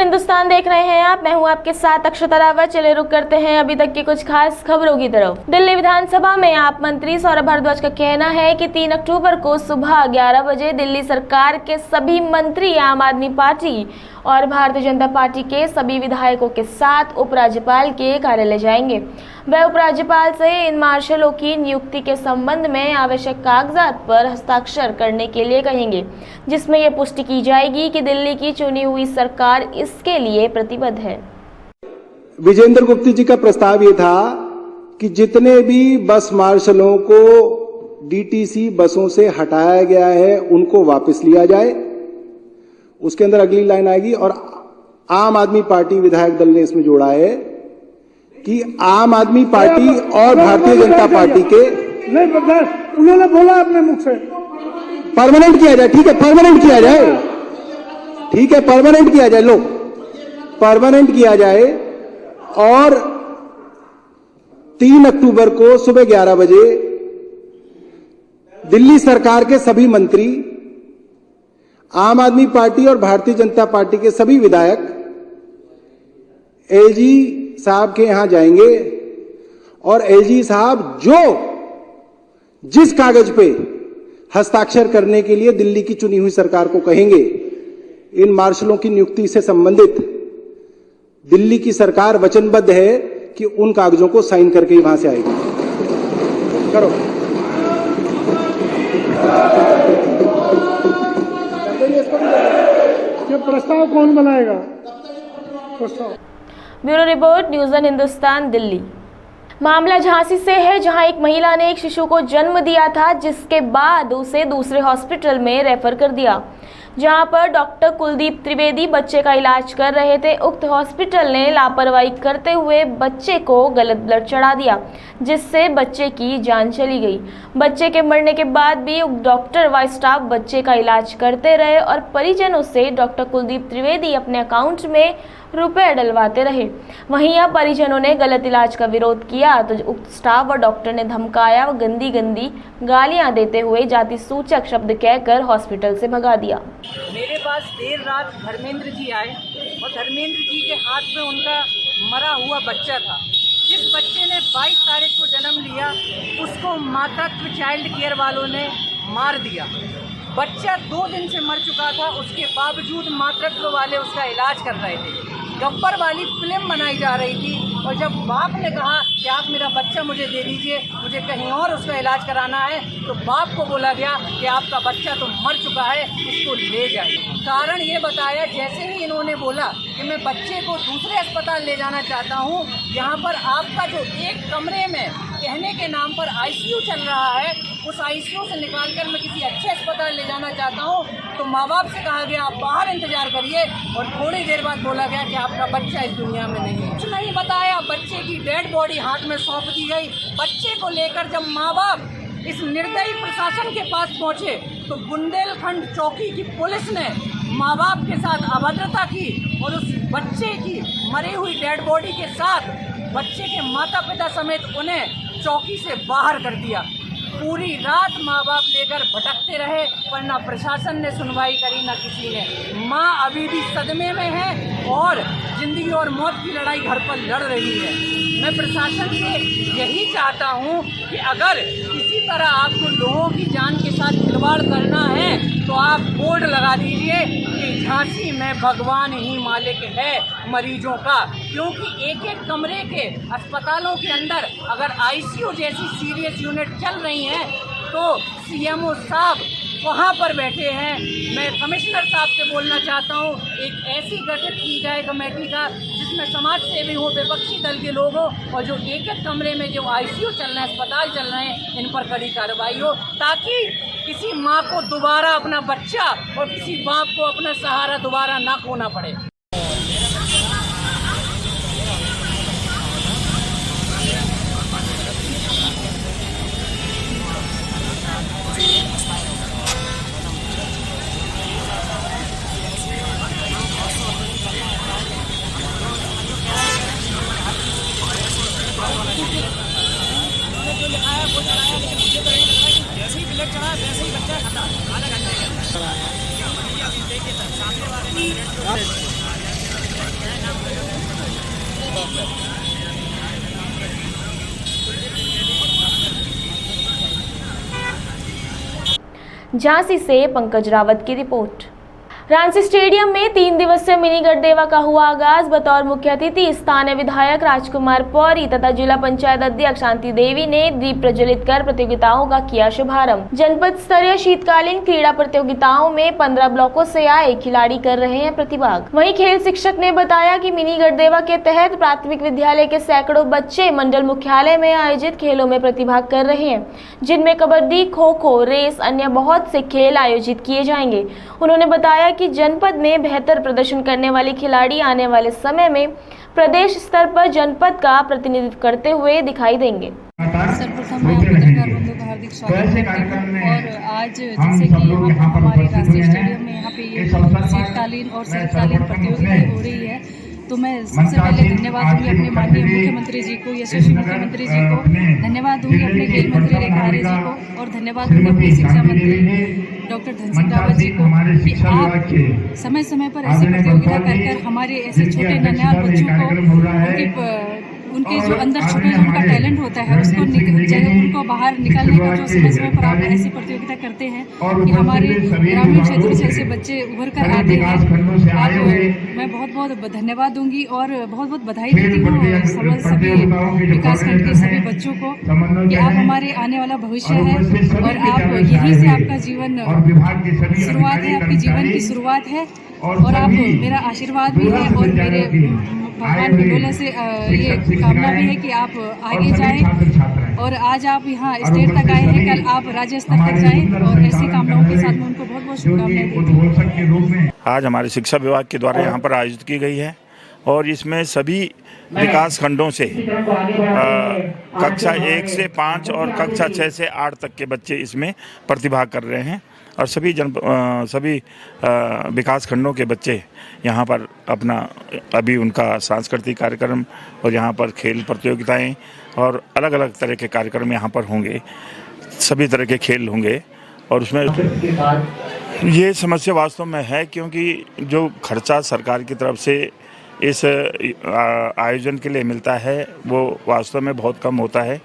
हिंदुस्तान देख रहे हैं आप। मैं हूं आपके साथ अक्षता रावत। चले रुक करते हैं अभी तक की कुछ खास खबरों की तरफ। दिल्ली विधानसभा में आप मंत्री सौरभ भारद्वाज का कहना है कि 3 अक्टूबर को सुबह 11 बजे दिल्ली सरकार के सभी मंत्री आम आदमी पार्टी और भारतीय जनता पार्टी के सभी विधायकों के साथ उपराज्यपाल के कार्यालय जाएंगे। वह उपराज्यपाल से इन मार्शलों की नियुक्ति के संबंध में आवश्यक कागजात पर हस्ताक्षर करने के लिए कहेंगे, जिसमें यह पुष्टि की जाएगी कि दिल्ली की चुनी हुई सरकार इसके लिए प्रतिबद्ध है। विजेंद्र गुप्ता जी का प्रस्ताव ये था कि जितने भी बस मार्शलों को डीटीसी बसों से हटाया गया है उनको वापस लिया जाए। उसके अंदर अगली लाइन आएगी और आम आदमी पार्टी विधायक दल ने इसमें जोड़ा है कि आम आदमी पार्टी और भारतीय जनता पार्टी के नहीं बर्दाश्त, उन्होंने बोला अपने मुख से परमानेंट किया जाए। ठीक है, परमानेंट किया जाए। ठीक है, परमानेंट किया जाए। लो, परमानेंट किया जाए और 3 अक्टूबर को सुबह 11 बजे दिल्ली सरकार के सभी मंत्री, आम आदमी पार्टी और भारतीय जनता पार्टी के सभी विधायक एलजी साहब के यहां जाएंगे और एलजी साहब जिस कागज पे हस्ताक्षर करने के लिए दिल्ली की चुनी हुई सरकार को कहेंगे, इन मार्शलों की नियुक्ति से संबंधित दिल्ली की सरकार वचनबद्ध है कि उन कागजों को साइन करके ही वहां से आएगी। करो। ये प्रस्ताव कौन बनाएगा? प्रस्ताव। Bureau report, news on Hindustan, Delhi. मामला झांसी से है, जहां एक महिला ने एक शिशु को जन्म दिया था, जिसके बाद उसे दूसरे हॉस्पिटल में रेफर कर दिया, जहां पर डॉक्टर कुलदीप त्रिवेदी बच्चे का इलाज कर रहे थे। उक्त हॉस्पिटल ने लापरवाही करते हुए बच्चे को गलत ब्लड चढ़ा दिया, जिससे बच्चे की जान चली गई। बच्चे के मरने के बाद भी उक्त डॉक्टर व स्टाफ बच्चे का इलाज करते रहे और परिजनों से डॉक्टर कुलदीप त्रिवेदी अपने अकाउंट में रुपए डलवाते रहे। वहीं अब परिजनों ने गलत इलाज का विरोध किया तो उक्त स्टाफ व डॉक्टर ने धमकाया व गंदी गंदी गालियां देते हुए जाति सूचक शब्द कहकर हॉस्पिटल से भगा दिया। मेरे पास देर रात धर्मेंद्र जी आए और धर्मेंद्र जी के हाथ में उनका मरा हुआ बच्चा था। जिस बच्चे ने 22 तारीख को जन्म लिया उसको मातृत्व चाइल्ड केयर वालों ने मार दिया। बच्चा 2 दिन से मर चुका था, उसके बावजूद मातृत्व वाले उसका इलाज कर रहे थे। गब्बर वाली फिल्म बनाई जा रही थी और जब बाप ने कहा कि आप मेरा बच्चा मुझे दे दीजिए, मुझे कहीं और उसका इलाज कराना है, तो बाप को बोला गया कि आपका बच्चा तो मर चुका है, इसको ले जाइए। कारण ये बताया, जैसे ही इन्होंने बोला कि मैं बच्चे को दूसरे अस्पताल ले जाना चाहता हूँ, यहाँ पर आपका जो एक कमरे में कहने के नाम पर आईसीयू चल रहा है, उस आईसीयू से निकालकर मैं किसी अच्छे अस्पताल ले जाना चाहता हूँ, तो माँ बाप से कहा गया आप बाहर इंतजार करिए और थोड़ी देर बाद बोला गया कि आपका बच्चा इस दुनिया में नहीं है। कुछ नहीं बताया, बच्चे की डेड बॉडी हाथ में सौंप दी गई। बच्चे को लेकर जब माँ बाप इस निर्दयी प्रशासन के पास पहुँचे तो बुंदेलखंड चौकी की पुलिस ने माँ बाप के साथ अभद्रता की और उस बच्चे की मरी हुई डेड बॉडी के साथ बच्चे के माता पिता समेत उन्हें चौकी से बाहर कर दिया। पूरी रात माँ बाप लेकर भटकते रहे, पर ना प्रशासन ने सुनवाई करी, ना किसी ने। माँ अभी भी सदमे में है और जिंदगी और मौत की लड़ाई घर पर लड़ रही है। मैं प्रशासन से यही चाहता हूँ कि अगर किसी तरह आपको लोगों की जान के साथ खिलवाड़ करना है तो आप बोर्ड लगा दीजिए कि झांसी में भगवान ही मालिक है मरीजों का, क्योंकि एक एक कमरे के अस्पतालों के अंदर अगर आईसीयू जैसी सीरियस यूनिट चल रही हैं तो सीएमओ साहब वहाँ पर बैठे हैं। मैं कमिश्नर साहब से बोलना चाहता हूँ, एक ऐसी गठित की जाए कमेटी का जिसमें समाज सेवी हो, विपक्षी दल के लोग हो, और जो एक एक कमरे में जो आईसीयू चल रहे हैं, अस्पताल चल रहे हैं, इन पर कड़ी कार्रवाई हो, ताकि किसी माँ को दोबारा अपना बच्चा और किसी बाप को अपना सहारा दोबारा ना खोना पड़े। जो लिखा है वो चढ़ाया, लेकिन मुझे तो नहीं लग रहा कि जैसे ही ब्लड चढ़ा वैसे ही बच्चा खत्म आधा घंटे के अंदर। अभी देखिए सामने वाले झांसी से पंकज रावत की रिपोर्ट। रांची स्टेडियम में 3 दिवसीय मिनी गढ़देवा का हुआ आगाज। बतौर मुख्य अतिथि स्थानीय विधायक राजकुमार पौरी तथा जिला पंचायत अध्यक्ष शांति देवी ने दीप प्रज्वलित कर प्रतियोगिताओं का किया शुभारंभ। जनपद स्तरीय शीतकालीन क्रीड़ा प्रतियोगिताओं में 15 ब्लॉकों से आए खिलाड़ी कर रहे हैं प्रतिभाग। वहीं खेल शिक्षक ने बताया कि मिनी गढ़देवा के तहत प्राथमिक विद्यालय के सैकड़ों बच्चे मंडल मुख्यालय में आयोजित खेलों में प्रतिभाग कर रहे हैं, जिनमें कबड्डी, खो खो, रेस, अन्य बहुत से खेल आयोजित किए जाएंगे। उन्होंने बताया कि जनपद में बेहतर प्रदर्शन करने वाले खिलाड़ी आने वाले समय में प्रदेश स्तर पर जनपद का प्रतिनिधित्व करते हुए दिखाई देंगे। सर्वप्रथम मैं पत्रकार बंधु का हार्दिक स्वागत करती हूँ। और आज जैसे कि यहाँ पर हमारे राष्ट्रीय स्टेडियम में यहाँ पे ये शीतकालीन और शरतकालीन प्रतियोगिता हो रही है, तो मैं सबसे पहले धन्यवाद दूंगी अपने माननीय मुख्यमंत्री जी को, यशस्वी मुख्यमंत्री जी को, धन्यवाद दूंगी अपने खेल मंत्री रेखा आर्य जी को, और धन्यवाद दूंगी अपने शिक्षा मंत्री डॉक्टर धन सिंह रावत जी को कि आप समय समय पर ऐसी प्रतियोगिता कर हमारे ऐसे छोटे नन्हार बच्चों को उनके जो अंदर छुपे उनका टैलेंट होता है उसको उनको बाहर निकालने का जो समय समय पर आप ऐसी प्रतियोगिता करते हैं कि हमारे ग्रामीण क्षेत्र से ऐसे बच्चे उभर कर आते हैं। आप मैं बहुत बहुत धन्यवाद दूंगी और बहुत बहुत बधाई देती हूँ सभी विकासखंड के सभी बच्चों को कि आप हमारे आने वाला भविष्य है और आप यहीं से आपका जीवन शुरुआत है, आपके जीवन की शुरुआत है और आप मेरा आशीर्वाद भी है और मेरे भगवान भोले से ये कामना भी है कि आप आगे जाएं और आज आप यहाँ स्टेट तक आए हैं, कल आप राज्य स्तर तक जाएं और ऐसी कामनाओं के साथ में उनको बहुत बहुत शुभकामनाएं। आज हमारे शिक्षा विभाग के द्वारा यहाँ पर आयोजित की गई है और इसमें सभी विकास खंडों से कक्षा 1 से 5 और कक्षा 6 से 8 तक के बच्चे इसमें प्रतिभाग कर रहे हैं और सभी विकास खंडों के बच्चे यहाँ पर अपना अभी उनका सांस्कृतिक कार्यक्रम और यहाँ पर खेल प्रतियोगिताएं और अलग अलग तरह के कार्यक्रम यहाँ पर होंगे, सभी तरह के खेल होंगे। और उसमें ये समस्या वास्तव में है क्योंकि जो खर्चा सरकार की तरफ से इस आयोजन के लिए मिलता है वो वास्तव में बहुत कम होता है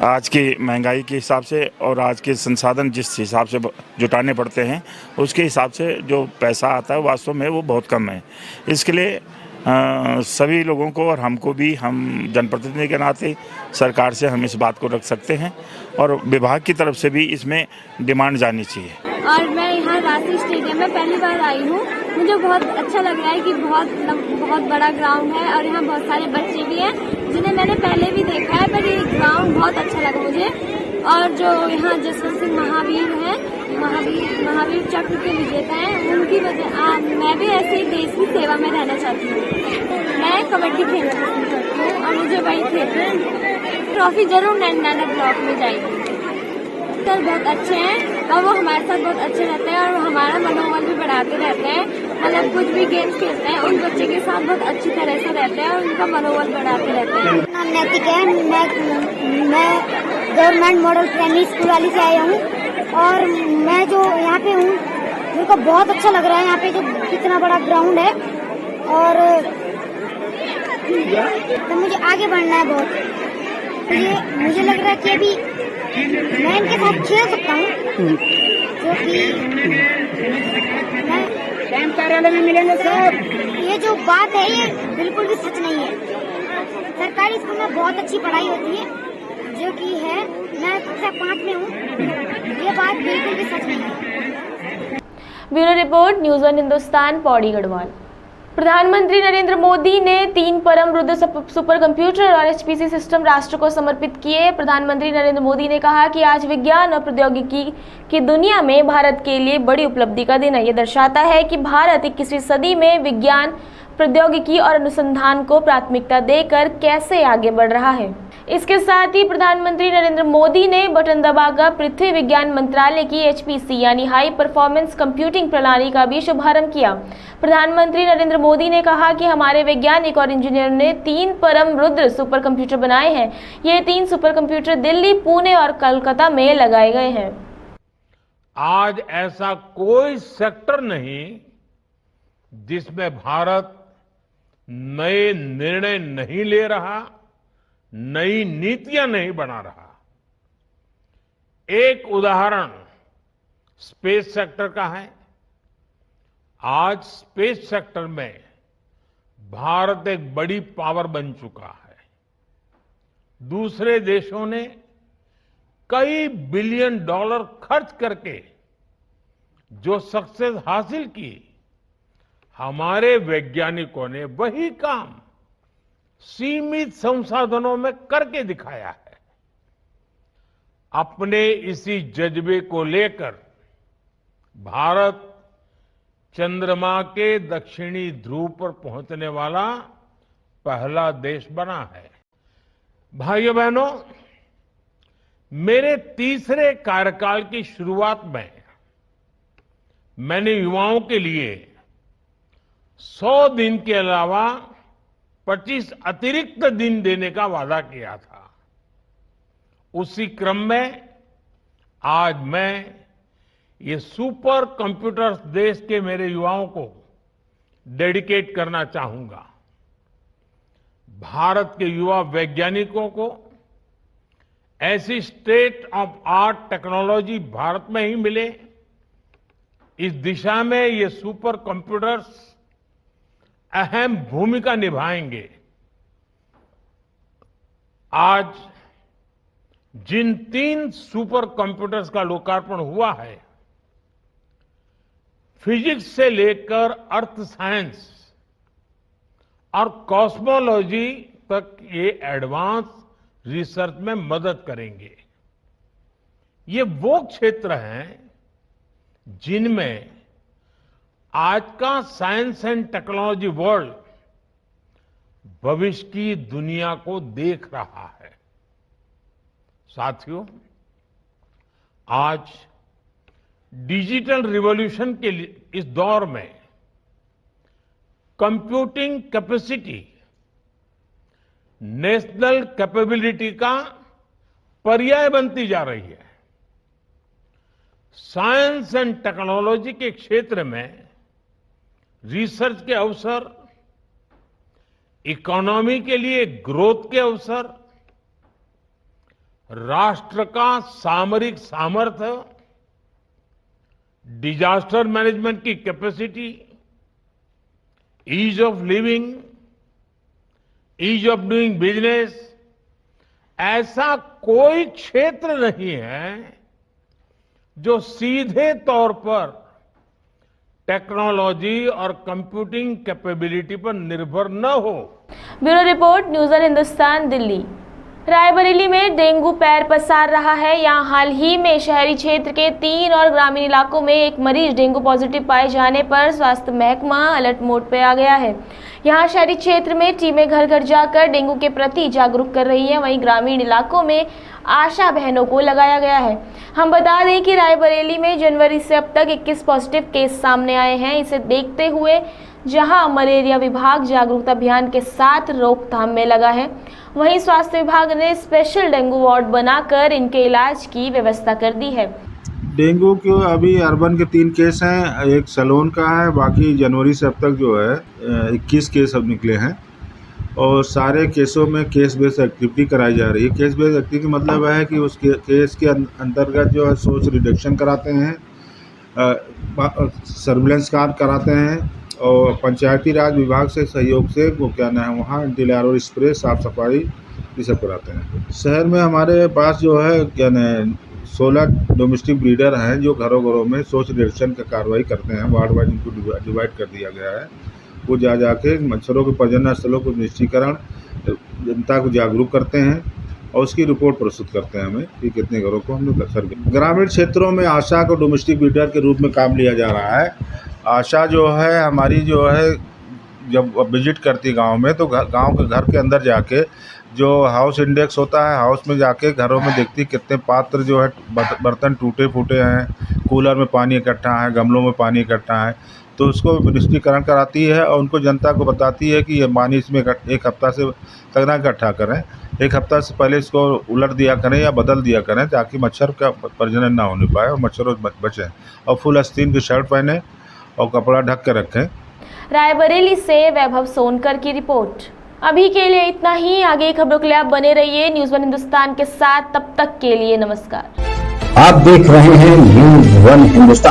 आज की महंगाई के हिसाब से और आज के संसाधन जिस हिसाब से जुटाने पड़ते हैं उसके हिसाब से जो पैसा आता है वास्तव में वो बहुत कम है। इसके लिए सभी लोगों को और हमको भी, हम जनप्रतिनिधि के नाते सरकार से हम इस बात को रख सकते हैं और विभाग की तरफ से भी इसमें डिमांड जानी चाहिए। और मैं यहाँ रांची स्टेडियम में पहली बार आई हूँ, मुझे बहुत अच्छा लग रहा है कि बहुत बड़ा ग्राउंड है और यहाँ बहुत सारे बच्चे भी हैं जिन्हें मैंने पहले भी देखा है, पर ये ग्राउंड बहुत अच्छा लगा मुझे। और जो यहाँ जसवंत सिंह महावीर हैं, महावीर चक्र के विजेता हैं, उनकी वजह मैं भी ऐसे ही देश की सेवा में रहना चाहती हूँ। मैं कबड्डी खेलना पसंद करती हूँ और मुझे वही खेलना। ट्रॉफी जरूर नैना ब्लॉक में जाएगी। सर बहुत अच्छे हैं और वो हमारे साथ बहुत अच्छे रहते हैं और हमारा मनोबल भी बढ़ाते रहते हैं। मतलब कुछ भी गेम्स खेलते हैं उन बच्चे के साथ बहुत अच्छी तरह से रहते हैं और उनका मनोबल बढ़ाते रहते हैं। नाम नैतिक है, मैं गवर्नमेंट मॉडल प्राइमरी स्कूल वाली से आया हूँ और मैं जो यहाँ पे हूँ मेरे को बहुत अच्छा लग रहा है। यहाँ पे जो कितना बड़ा ग्राउंड है और तो मुझे आगे बढ़ना है बहुत। तो ये मुझे लग रहा है कि अभी मैं इनके साथ खेल सकता हूँ, जो कि मैं कार्यालय में मिलेंगे सर। ये जो बात है ये बिल्कुल भी सच नहीं है। सरकारी स्कूल में बहुत अच्छी पढ़ाई होती है, जो कि है मैं कक्षा 5 में हूँ। ये बात बिल्कुल भी सच नहीं है। Bureau report, news on Hindustan, Pauri Garhwal. प्रधानमंत्री नरेंद्र मोदी ने 3 परम रुद्र सुपर कंप्यूटर और HPC सिस्टम राष्ट्र को समर्पित किए। प्रधानमंत्री नरेंद्र मोदी ने कहा कि आज विज्ञान और प्रौद्योगिकी की दुनिया में भारत के लिए बड़ी उपलब्धि का दिन है। यह दर्शाता है कि भारत 21वीं सदी में विज्ञान, प्रौद्योगिकी और अनुसंधान को प्राथमिकता देकर कैसे आगे बढ़ रहा है। इसके साथ ही प्रधानमंत्री नरेंद्र मोदी ने बटन दबाकर पृथ्वी विज्ञान मंत्रालय की HPC यानी हाई परफॉर्मेंस कंप्यूटिंग प्रणाली का भी शुभारंभ किया। प्रधानमंत्री नरेंद्र मोदी ने कहा कि हमारे वैज्ञानिक और इंजीनियरों ने 3 परम रुद्र सुपर कंप्यूटर बनाए हैं। ये 3 सुपर कंप्यूटर दिल्ली, पुणे और कोलकाता में लगाए गए हैं। आज ऐसा कोई सेक्टर नहीं जिसमें भारत नए निर्णय नहीं ले रहा, नई नीतियां नहीं बना रहा। एक उदाहरण स्पेस सेक्टर का है। आज स्पेस सेक्टर में भारत एक बड़ी पावर बन चुका है। दूसरे देशों ने कई बिलियन डॉलर खर्च करके जो सक्सेस हासिल की, हमारे वैज्ञानिकों ने वही काम सीमित संसाधनों में करके दिखाया है। अपने इसी जज्बे को लेकर भारत चंद्रमा के दक्षिणी ध्रुव पर पहुंचने वाला पहला देश बना है। भाइयों बहनों, मेरे तीसरे कार्यकाल की शुरुआत में मैंने युवाओं के लिए 100 दिन के अलावा 25 अतिरिक्त दिन देने का वादा किया था। उसी क्रम में आज मैं ये सुपर कंप्यूटर्स देश के मेरे युवाओं को डेडिकेट करना चाहूंगा। भारत के युवा वैज्ञानिकों को ऐसी state of art technology Bharat में ही मिले, इस दिशा में ये सुपर कंप्यूटर्स अहम भूमिका निभाएंगे। आज जिन 3 सुपर कंप्यूटर्स का लोकार्पण हुआ है, फिजिक्स से लेकर अर्थ साइंस और कॉस्मोलॉजी तक ये एडवांस रिसर्च में मदद करेंगे। ये वो क्षेत्र हैं जिनमें आज का साइंस एंड टेक्नोलॉजी वर्ल्ड भविष्य की दुनिया को देख रहा है। साथियों, आज डिजिटल रिवॉल्यूशन के इस दौर में कंप्यूटिंग कैपेसिटी नेशनल कैपेबिलिटी का पर्याय बनती जा रही है। साइंस एंड टेक्नोलॉजी के क्षेत्र में रिसर्च के अवसर, इकोनॉमी के लिए ग्रोथ के अवसर, राष्ट्र का सामरिक सामर्थ्य, डिजास्टर मैनेजमेंट की capacity, ease of living, ease of doing business, ऐसा कोई क्षेत्र नहीं है जो सीधे तौर पर टेक्नोलॉजी और कंप्यूटिंग कैपेबिलिटी पर निर्भर न हो। Bureau report, news on Hindustan, Delhi. Raebareli में डेंगू पैर पसार रहा है। यहाँ हाल ही में शहरी क्षेत्र के 3 और ग्रामीण इलाकों में एक मरीज डेंगू पॉजिटिव पाए जाने पर स्वास्थ्य महकमा अलर्ट मोड पे आ गया है। यहाँ शहरी क्षेत्र में टीमें घर घर जाकर डेंगू के प्रति जागरूक कर रही है। वहीं ग्रामीण इलाकों में आशा बहनों को लगाया गया है। हम बता दें कि रायबरेली में जनवरी से अब तक 21 पॉजिटिव केस सामने आए हैं। इसे देखते हुए जहां मलेरिया विभाग जागरूकता अभियान के साथ रोकथाम में लगा है, वहीं स्वास्थ्य विभाग ने स्पेशल डेंगू वार्ड बनाकर इनके इलाज की व्यवस्था कर दी है। डेंगू के अभी अर्बन के 3 केस हैं, एक सलोन का है, बाकी जनवरी से अब तक जो है 21 केस अब निकले हैं और सारे केसों में केस बेस्ड एक्टिविटी कराई जा रही है। केस बेस्ड एक्टिविटी मतलब है कि उस केस के अंतर्गत जो है सोर्स रिडक्शन कराते हैं, सर्विलेंस कार्ड कराते हैं और पंचायती राज विभाग से सहयोग से वो क्या नाम है वहाँ एंटी स्प्रे, साफ सफाई ये सब कराते हैं। शहर में हमारे पास जो है क्या नाम 16 डोमेस्टिक ब्रीडर हैं जो घरों घरों में सोर्स रिडक्शन का कार्रवाई करते हैं। वार्ड वाइज इनको डिवाइड कर दिया गया है। वो जाके मच्छरों के प्रजनन स्थलों को निश्चितीकरण, जनता को जागरूक करते हैं और उसकी रिपोर्ट प्रस्तुत करते हैं हमें कि कितने घरों को हम लोग सर्वे। ग्रामीण क्षेत्रों में आशा को डोमेस्टिक ब्रीडर के रूप में काम लिया जा रहा है। आशा जो है हमारी जो है जब विजिट करती गांव में तो गांव के घर के अंदर जाके जो हाउस इंडेक्स होता है, हाउस में जाके घरों में देखती कितने पात्र जो है बर्तन टूटे फूटे हैं, कूलर में पानी इकट्ठा है, गमलों में पानी इकट्ठा है, तो उसको निश्चितीकरण कराती है और उनको जनता को बताती है कि ये पानी इसमें एक हफ्ता से तक ना इकट्ठा करें, 1 हफ्ता से पहले इसको उलट दिया करें या बदल दिया करें ताकि मच्छर का प्रजनन ना होने पाए और मच्छरों बचें। और फुल आस्तीन की शर्ट पहने और कपड़ा ढक के रखें। रायबरेली से वैभव सोनकर की रिपोर्ट। अभी के लिए इतना ही। आगे खबरों के लिए आप बने रहिए न्यूज़ वन हिंदुस्तान के साथ। तब तक के लिए नमस्कार। आप देख रहे हैं न्यूज़ वन हिंदुस्तान।